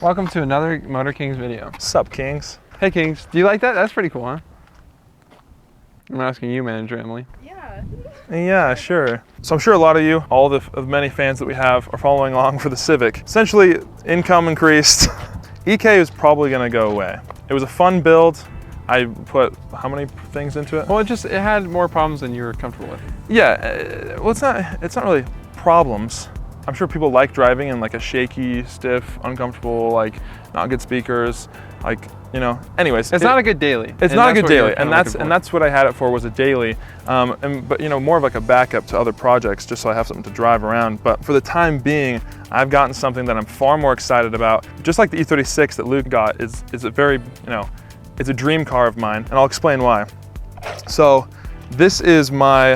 Welcome to another Motor Kings video. Sup, Kings? Hey, Kings. Do you like that? That's pretty cool, huh? I'm asking you, Manager Emily. Yeah. Yeah, sure. So I'm sure a lot of you, all the many fans that we have, are following along for the Civic. Essentially, income increased. EK is probably gonna go away. It was a fun build. I put how many things into it? Well, it had more problems than you were comfortable with. Yeah, well, it's not really problems. I'm sure people like driving in like a shaky, stiff, uncomfortable, like not good speakers, like, you know. Anyways, it's not a good daily. It's not a good daily, and that's what I had it for, was a daily. But you know, more of like a backup to other projects, just so I have something to drive around. But for the time being, I've gotten something that I'm far more excited about. Just like the E36 that Luke got is a very, you know, it's a dream car of mine, and I'll explain why. So this is my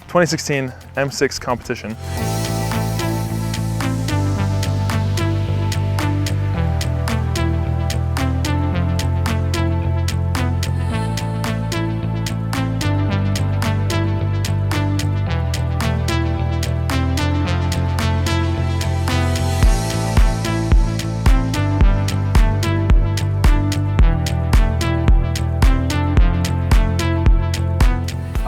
2016 M6 competition.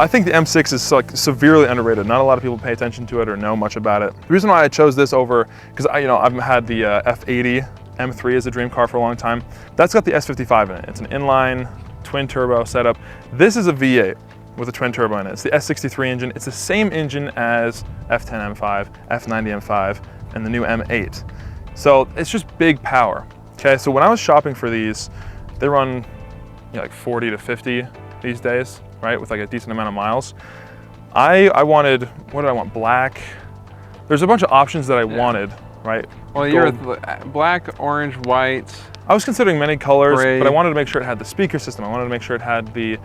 I think the M6 is like severely underrated. Not a lot of people pay attention to it or know much about it. The reason why I chose this over, because I've had the F80 M3 as a dream car for a long time. That's got the S55 in it. It's an inline twin turbo setup. This is a V8 with a twin turbo in it. It's the S63 engine. It's the same engine as F10 M5, F90 M5, and the new M8. So it's just big power. Okay, so when I was shopping for these, they run like 40 to 50 these days, right, with like a decent amount of miles. I wanted, what did I want? Black. There's a bunch of options that I wanted, right? Well, you're black, orange, white. I was considering many colors, gray. But I wanted to make sure it had the speaker system. I wanted to make sure it had the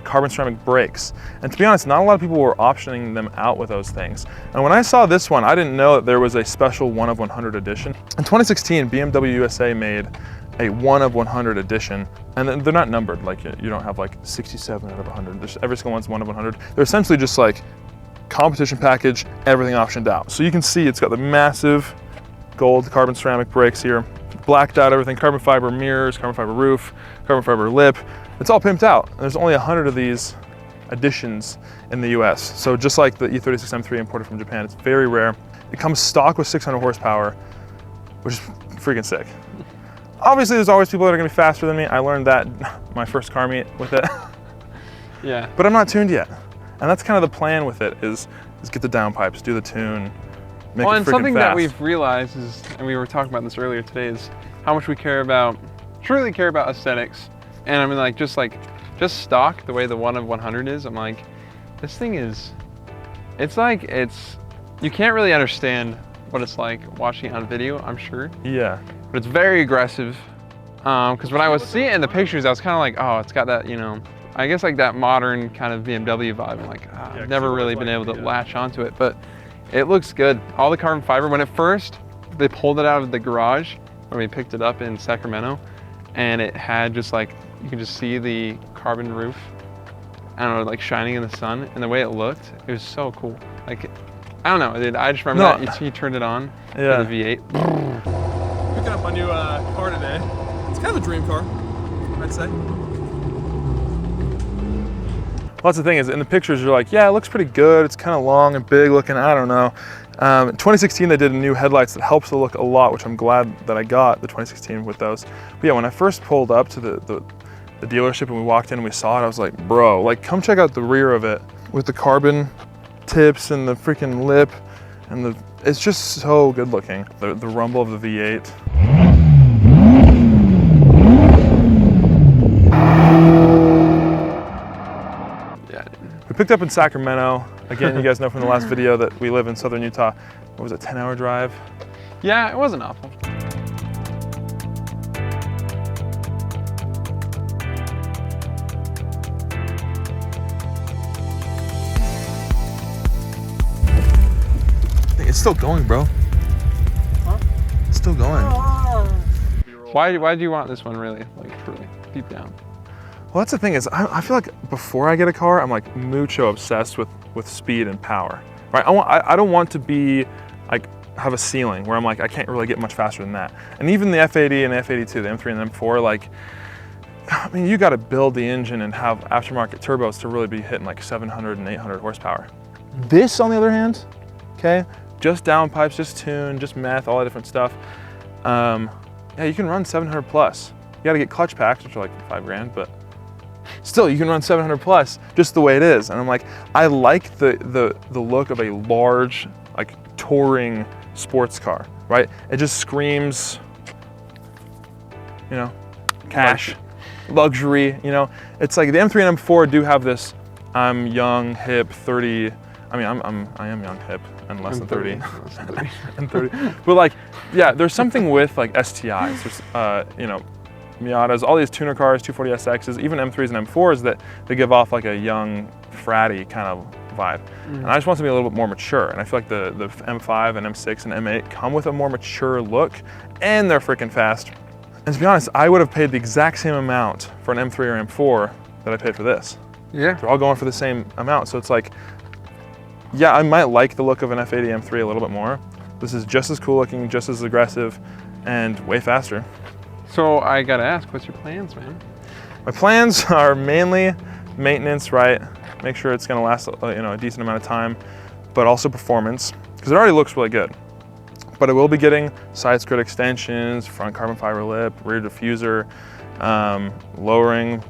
carbon ceramic brakes. And to be honest, not a lot of people were optioning them out with those things. And when I saw this one, I didn't know that there was a special 1 of 100 edition. In 2016, BMW USA made a 1 of 100 edition, and they're not numbered. Like, you don't have like 67 out of 100. Every single one's 1 of 100. They're essentially just like competition package, everything optioned out. So you can see it's got the massive gold carbon ceramic brakes here, blacked out everything, carbon fiber mirrors, carbon fiber roof, carbon fiber lip. It's all pimped out. There's only 100 of these editions in the US. So just like the E36 M3 imported from Japan, it's very rare. It comes stock with 600 horsepower, which is freaking sick. Obviously, there's always people that are gonna be faster than me. I learned that my first car meet with it. Yeah. But I'm not tuned yet. And that's kind of the plan with it, is get the downpipes, do the tune, make it freaking fast. And something that we've realized is, and we were talking about this earlier today, is how much we truly care about aesthetics. And I mean, like, just stock, the way the 1 of 100 is, I'm like, this thing is, you can't really understand what it's like watching it on video, I'm sure. Yeah. But it's very aggressive. Because when I was seeing it in the pictures, I was kind of like, oh, it's got that, you know, I guess like that modern kind of BMW vibe. I'm like, I've never really been able to latch onto it, but it looks good. All the carbon fiber, when they pulled it out of the garage, when we picked it up in Sacramento, and it had just like, you can just see the carbon roof, I don't know, like shining in the sun, and the way it looked, it was so cool. Like, I don't know, dude, I just remember that you turned it on for the V8. Picking up my new car today. It's kind of a dream car, I'd say. Well, that's the thing, is in the pictures you're like, yeah, it looks pretty good. It's kind of long and big looking, I don't know. In 2016, they did new headlights that helps the look a lot, which I'm glad that I got the 2016 with those. But yeah, when I first pulled up to the dealership and we walked in and we saw it, I was like, bro, like, come check out the rear of it with the carbon tips and the freaking lip, and it's just so good looking. The rumble of the V8. Yeah. We picked up in Sacramento. Again, you guys know from the last video that we live in southern Utah. What was it, 10-hour drive? Yeah, it wasn't awful. It's still going, bro. Huh? It's still going. Why do you want this one, really? Like, truly, deep down? Well, that's the thing, is I feel like before I get a car, I'm like mucho obsessed with speed and power, right? I don't want to be like have a ceiling where I'm like, I can't really get much faster than that. And even the F80 and the F82, the M3 and the M4, like, I mean, you got to build the engine and have aftermarket turbos to really be hitting like 700 and 800 horsepower. This, on the other hand, okay, just downpipes, just tune, just meth, all that different stuff. Yeah, you can run 700 plus. You got to get clutch packs, which are like $5 grand, but still, you can run 700 plus just the way it is. And I'm like, I like the look of a large, like touring sports car, right? It just screams, you know, cash, luxury, you know. It's like the M3 and M4 do have this, I'm young, hip, 30. I mean, I am young, hip, and less than 30. And 30. But like, yeah, there's something with like STIs. There's, you know, Miatas, all these tuner cars, 240SXs, even M3s and M4s that they give off like a young, fratty kind of vibe. And I just want to be a little bit more mature. And I feel like the M5 and M6 and M8 come with a more mature look, and they're freaking fast. And to be honest, I would have paid the exact same amount for an M3 or M4 that I paid for this. Yeah. They're all going for the same amount. So it's like, yeah, I might like the look of an F80 M3 a little bit more. This is just as cool looking, just as aggressive, and way faster. So I gotta ask, what's your plans, man? My plans are mainly maintenance, right? Make sure it's gonna last, you know, a decent amount of time, but also performance, because it already looks really good. But I will be getting side skirt extensions, front carbon fiber lip, rear diffuser, lowering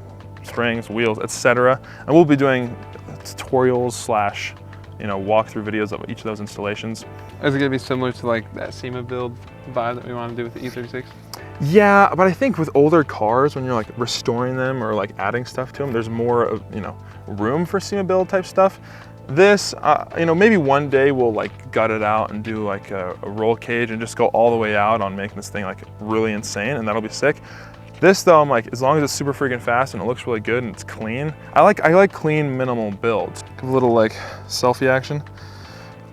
springs, wheels, etc. And we'll be doing tutorials slash, you know, walkthrough videos of each of those installations. Is it gonna be similar to like that SEMA build vibe that we want to do with the E36? Yeah, but I think with older cars, when you're like restoring them or like adding stuff to them, there's more of, you know, room for SEMA build type stuff. This, you know, maybe one day we'll like gut it out and do like a roll cage and just go all the way out on making this thing like really insane, and that'll be sick. This though, I'm like, as long as it's super freaking fast and it looks really good and it's clean. I like clean, minimal builds. A little like selfie action.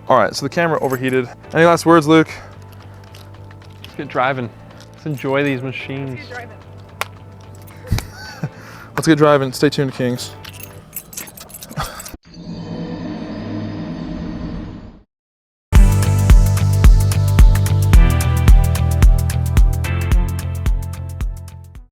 All right, so the camera overheated. Any last words, Luke? Let's get driving. Let's enjoy these machines. Let's get driving. Stay tuned, Kings.